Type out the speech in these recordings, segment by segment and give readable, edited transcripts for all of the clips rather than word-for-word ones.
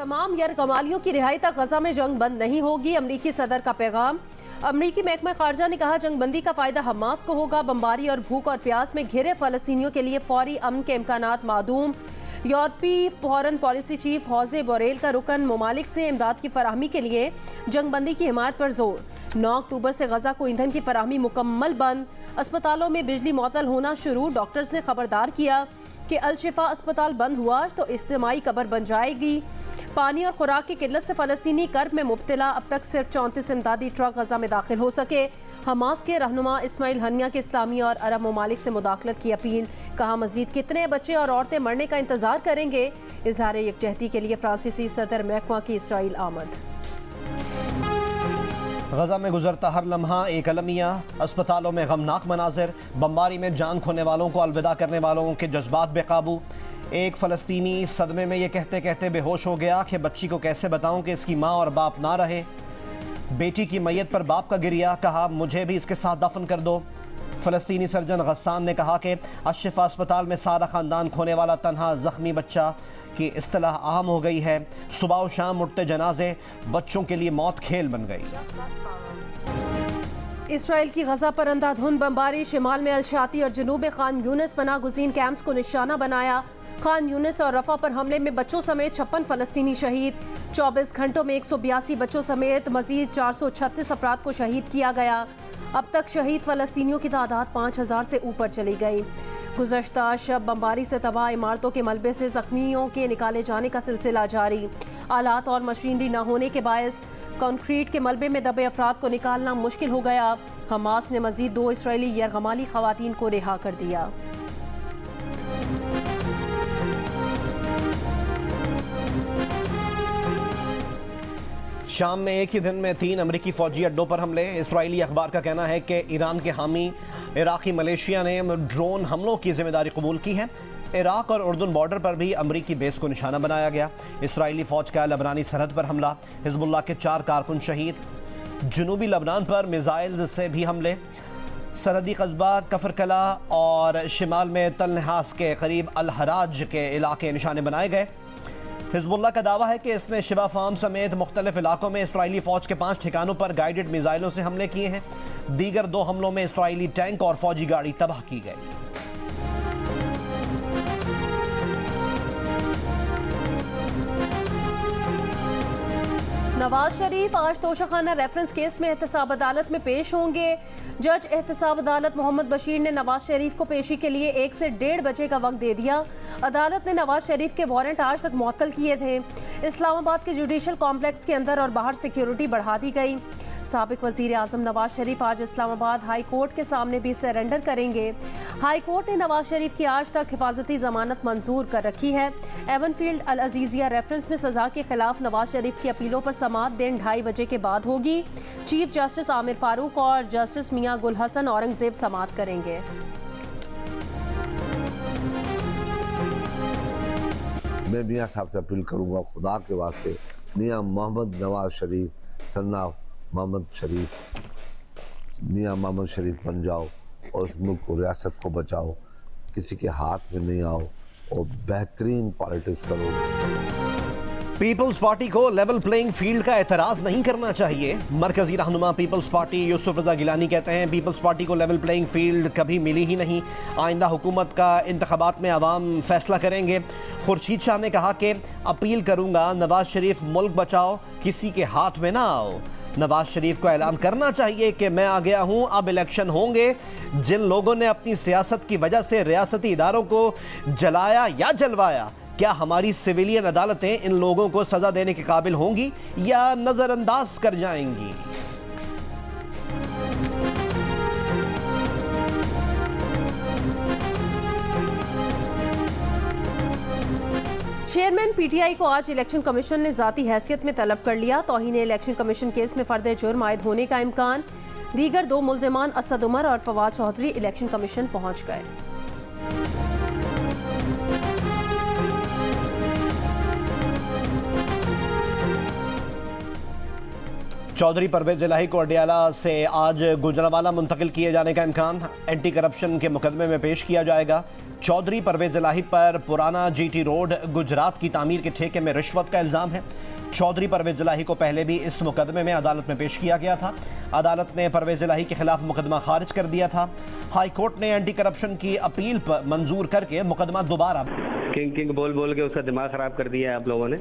तमाम यरगमालियों की रिहाई तक गजा में जंग बंद नहीं होगी, अमरीकी सदर का पैगाम। अमरीकी महकमा खारजा ने कहा जंग बंदी का फायदा हमास को होगा। बमबारी और भूख और प्यास में घिरे फलस्तीनियों के लिए फौरी अमन के इम्कानात मादूम। यूरोपीय फॉरेन पॉलिसी चीफ होजे बोरेल का रुकन ममालिक से इमदाद की फराहमी के लिए जंग बंदी की हिमायत पर जोर। 9 अक्टूबर से गजा को ईंधन की फराहमी मुकम्मल बंद। अस्पतालों में बिजली मुअत्तल होना शुरू। डॉक्टर्स ने खबरदार किया कि अल शिफा अस्पताल बंद हुआ तो इज्तिमाई कब्र बन जाएगी। पानी और खुराक की किल्लत से फलस्तीनी कर्ब में मुब्तला। अब तक सिर्फ 34 इमदादी ट्रक गजा में दाखिल हो सके। हमास के रहनुमा इस्माइल हनिया के इस्लामी और अरब ममालिक से मुदाखलत की अपील। कहा मजीद कितने बच्चे और औरतें मरने का इंतजार करेंगे। इजहार यकजहती के लिए फ्रांसीसी सदर महकमा की इसराइल आमद। गजा में गुजरता हर लम्हा एक अलमिया। अस्पतालों में गमनाक मनाजिर। बमबारी में जान खोने वालों को अलविदा करने वालों के जज्बात बेकाबू। एक फ़लस्तीनी सदमे में ये कहते कहते बेहोश हो गया कि बच्ची को कैसे बताऊं कि इसकी माँ और बाप ना रहे। बेटी की मैयत पर बाप का गिरिया। कहा मुझे भी इसके साथ दफन कर दो। फ़लस्तीनी सर्जन गस्सान ने कहा कि अल-शिफा अस्पताल में सारा ख़ानदान खोने वाला तन्हा ज़ख्मी बच्चा की इस्तिलाह आम हो गई है। सुबह और शाम उठते जनाजे बच्चों के लिए मौत खेल बन गई। इसराइल की गजा पर अंधाधुंध बमबारी। शिमाल में अल-शाती और जनूब खान यूनिस पनाह गुज़ीन कैंप्स को निशाना बनाया। खान यूनिस और रफा पर हमले में बच्चों समेत 56 फ़लस्तीनी शहीद। 24 घंटों में 182 बच्चों समेत मजीद 436 अफराद को शहीद किया गया। अब तक शहीद फ़लस्तीनियों की तादाद 5000 से ऊपर चली गई। गुज़श्ता शब बमबारी से तबाह इमारतों के मलबे से ज़ख्मियों के निकाले जाने का सिलसिला जारी। आलात और मशीनरी न होने के बायस कंक्रीट के मलबे में दबे अफराद को निकालना मुश्किल हो गया। हमास ने मजीद 2 इसराइली यरगमाली ख़वातीन को रिहा कर दिया। शाम में एक ही दिन में 3 अमरीकी फ़ौजी अड्डों पर हमले। इसराइली अखबार का कहना है कि ईरान के हामी इराक़ी मलेशिया ने ड्रोन हमलों की जिम्मेदारी कबूल की है। इराक़ और उर्दून बॉर्डर पर भी अमरीकी बेस को निशाना बनाया गया। इसराइली फ़ौज का लबनानी सरहद पर हमला। हिज़्बुल्लाह के 4 कारकुन शहीद। जनूबी लबनान पर मिज़ाइल्स से भी हमले। सरहदी कस्बा कफरकला और शिमाल में तल नहास के करीब अल हराज के इलाके निशाने बनाए गए। हिज़्बुल्लाह का दावा है कि इसने शिबा फार्म समेत मुख्तलिफ इलाकों में इसराइली फ़ौज के 5 ठिकानों पर गाइडेड मिज़ाइलों से हमले किए हैं। दीगर 2 हमलों में इसराइली टैंक और फौजी गाड़ी तबाह की गई। नवाज शरीफ आज तोशाखाना रेफरेंस केस में एहतसाब अदालत में पेश होंगे। जज एहतसाब अदालत मोहम्मद बशीर ने नवाज शरीफ को पेशी के लिए 1 से 1.5 बजे का वक्त दे दिया। अदालत ने नवाज शरीफ के वारंट आज तक मुअत्तल किए थे। इस्लामाबाद के जुडिशल कॉम्प्लेक्स के अंदर और बाहर सिक्योरिटी बढ़ा दी गई। साबिक वज़ीर आज़म नवाज शरीफ आज इस्लामाबाद हाई कोर्ट के सामने भी सरेंडर करेंगे। हाई कोर्ट ने नवाज शरीफ की आज तक हिफाजती जमानत मंजूर कर रखी है। एवनफील्ड अल अजीजिया रेफरेंस में सजा के खिलाफ नवाज शरीफ की अपीलों पर समाअत दिन 2:30 बजे के बाद होगी। चीफ जस्टिस आमिर फारूक और जस्टिस मियां गुल हसन औरंगजेब समाअत करेंगे। मैं मियां साहब से अपील करूंगा खुदा के वास्ते, मियां मोहम्मद नवाज शरीफ सन्ना मोहम्मद शरीफ, मियां मोहम्मद शरीफ बन जाओ और उस मुल्क को, रियासत को बचाओ। किसी के हाथ में नहीं आओ और बेहतरीन पॉलिटिक्स करो। पीपल्स पार्टी को लेवल प्लेइंग फील्ड का एतराज़ नहीं करना चाहिए। मरकजी रहनुमा पीपल्स पार्टी यूसुफ रज़ा गिलानी कहते हैं पीपल्स पार्टी को लेवल प्लेइंग फील्ड कभी मिली ही नहीं। आइंदा हुकूमत का इंतखाबात में अवाम फैसला करेंगे। खुर्शीद शाह ने कहा कि अपील करूंगा नवाज शरीफ मुल्क बचाओ, किसी के हाथ में ना आओ। नवाज शरीफ को ऐलान करना चाहिए कि मैं आ गया हूं, अब इलेक्शन होंगे। जिन लोगों ने अपनी सियासत की वजह से रियासती इदारों को जलाया या जलवाया, क्या हमारी सिविलियन अदालतें इन लोगों को सजा देने के काबिल होंगी या नजरअंदाज कर जाएंगी? चेयरमैन पीटीआई को आज इलेक्शन कमीशन ने जाती हैसियत में तलब कर लिया। तौहीन इलेक्शन कमीशन केस में फर्द जुर्म आयद होने का इम्कान। दीगर 2 मुल्जिमान असद उमर और फवाद चौधरी इलेक्शन कमीशन पहुंच गए। चौधरी परवेज इलाही को अडियाला से आज गुजरांवाला मुंतकिल किए जाने का इम्कान। एंटी करप्शन के मुकदमे में पेश किया जाएगा। चौधरी परवेज इलाही पर पुराना जीटी रोड गुजरात की तामीर के ठेके में रिश्वत का इल्जाम है। चौधरी परवेज इलाही को पहले भी इस मुकदमे में अदालत में पेश किया गया था। अदालत ने परवेज इलाही के खिलाफ मुकदमा खारिज कर दिया था। हाई कोर्ट ने एंटी करप्शन की अपील पर मंजूर करके मुकदमा दोबारा किंग बोल बोल के उसका दिमाग खराब कर दिया है आप लोगों ने।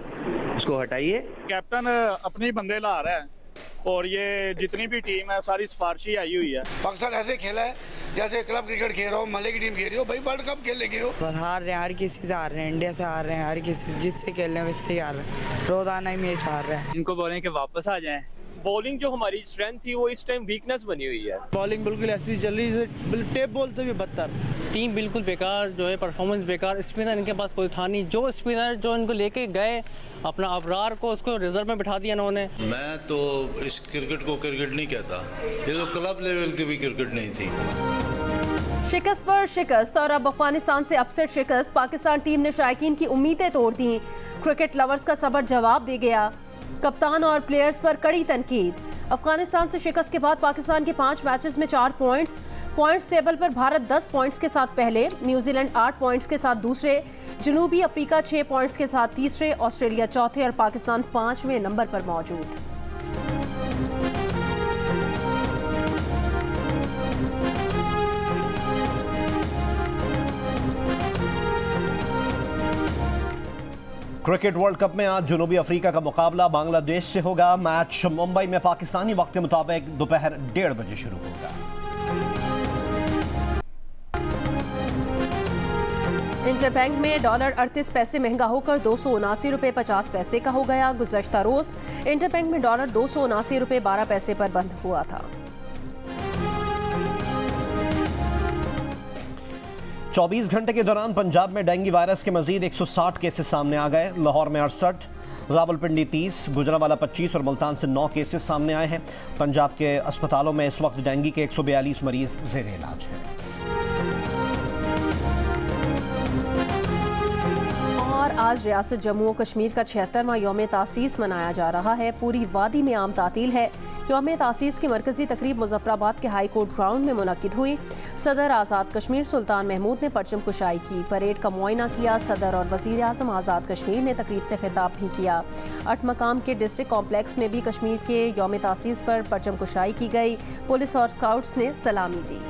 उसको हटाइए। कैप्टन अपने ही बंदे ला रहा है और ये जितनी भी टीम है सारी सिफारिशी आई हुई है। पाकिस्तान ऐसे खेला है जैसे क्लब क्रिकेट खेल रहा हो, मल्ले की टीम खेल रही हो, भाई वर्ल्ड कप खेलेंगे हो। बस हार रहे हैं, हर किसी से हार रहे हैं, इंडिया से हार रहे हैं, हर किसी जिससे खेल रहे हैं वैसे ही हार रहे हैं, रोजाना ही मैच हार रहे हैं। इनको बोलें कि वापस आ जाएं। बॉलिंग जो हमारी स्ट्रेंथ थी वो इस टाइम वीकनेस बनी हुई है। बॉलिंग बिल्कुल ऐसी चल रही है, टेप बॉल से भी बदतर। टीम बिल्कुल बेकार, जो है परफॉर्मेंस बेकार, स्पिनर इनके पास कोई था नहीं। जो स्पिनर जो इनको लेके गए अपना अबरार को, उसको रिजर्व में बिठा दिया इन्होंने। मैं तो इस क्रिकेट को क्रिकेट नहीं कहता, ये तो क्लब लेवल की भी क्रिकेट नहीं थी। शिकस्त पर शिकस्त और अब अफगानिस्तान से अपसेट शिकस्त। पाकिस्तान टीम ने शायकीन की उम्मीदें तोड़ दी। क्रिकेट लवर्स का सबर जवाब दे गया। कप्तान और प्लेयर्स पर कड़ी तनकीद। अफगानिस्तान से शिकस्त के बाद पाकिस्तान के 5 मैचेस में 4 पॉइंट्स टेबल पर भारत 10 पॉइंट्स के साथ पहले, न्यूजीलैंड 8 पॉइंट्स के साथ दूसरे, जनूबी अफ्रीका 6 पॉइंट्स के साथ तीसरे, ऑस्ट्रेलिया चौथे और पाकिस्तान 5वें नंबर पर मौजूद। क्रिकेट वर्ल्ड कप में आज जनूबी अफ्रीका का मुकाबला बांग्लादेश से होगा। मैच मुंबई में पाकिस्तानी वक्त के मुताबिक दोपहर 1:30 बजे शुरू होगा। इंटरबैंक में डॉलर 38 पैसे महंगा होकर 279 रुपये 50 पैसे का हो गया। गुज़श्ता रोज इंटरबैंक में डॉलर 279 रुपये 12 पैसे पर बंद हुआ था। 24 घंटे के दौरान पंजाब में डेंगू वायरस के मजीद 160 केसेस सामने आ गए। लाहौर में 68, रावलपिंडी 30, गुजरांवाला 25 और मुल्तान से 9 केसेस सामने आए हैं। पंजाब के अस्पतालों में इस वक्त डेंगू के 142 मरीज ज़ेर इलाज हैं। और आज रियासत जम्मू और कश्मीर का 76वां यौम तासीस मनाया जा रहा है। पूरी वादी में आम तातील है। यौम तासीस की मरकजी तकरीब मुजफ्फराबाद के हाई कोर्ट ग्राउंड में मुनक्किद हुई। सदर आज़ाद कश्मीर सुल्तान महमूद ने परचम कुशाई की, परेड का मुआयना किया। सदर और वज़ीर आज़म आज़ाद कश्मीर ने तकरीब से खिताब भी किया। 8 मकाम के डिस्ट्रिक्ट कॉम्प्लेक्स में भी कश्मीर के यौम तासीस पर परचम कुशाई की गई। पुलिस और स्काउट्स ने सलामी दी।